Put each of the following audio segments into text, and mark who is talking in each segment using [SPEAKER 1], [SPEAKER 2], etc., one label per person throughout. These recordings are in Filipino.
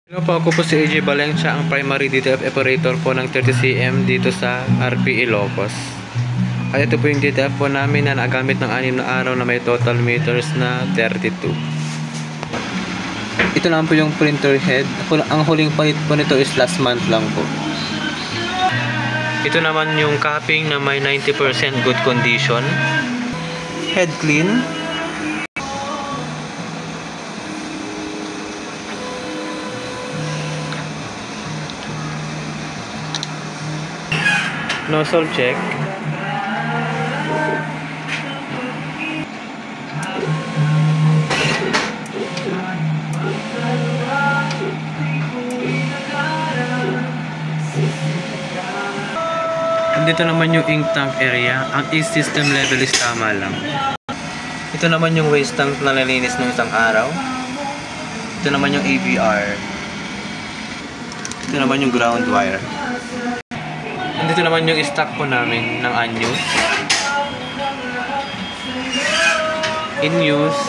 [SPEAKER 1] Hello po, ako po si AJ Valencia, ang primary DTF operator po ng 30cm dito sa RP Ilocos. At ito po yung DTF po namin na nagamit ng 6 na araw na may total meters na 32. Ito lang po yung printer head. Ang huling palit po nito is last month lang po. Ito naman yung capping na may 90% good condition. Head clean. Nozzle check. Dito naman yung ink tank area. Ang ink system level is tama lang. Ito naman yung waste tank na nalinis ng isang araw. Ito naman yung AVR. Ito naman yung ground wire. Dito naman yung stock po namin ng unused. In use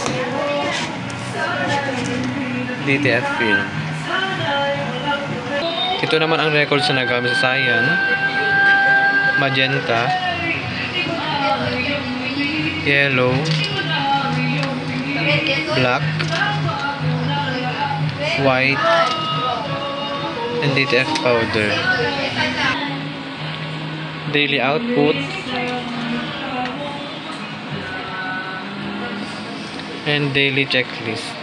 [SPEAKER 1] DTF film. Ito naman ang records na nagamit sa cyan, magenta, yellow, black, white, and DTF powder. Daily output and daily checklist.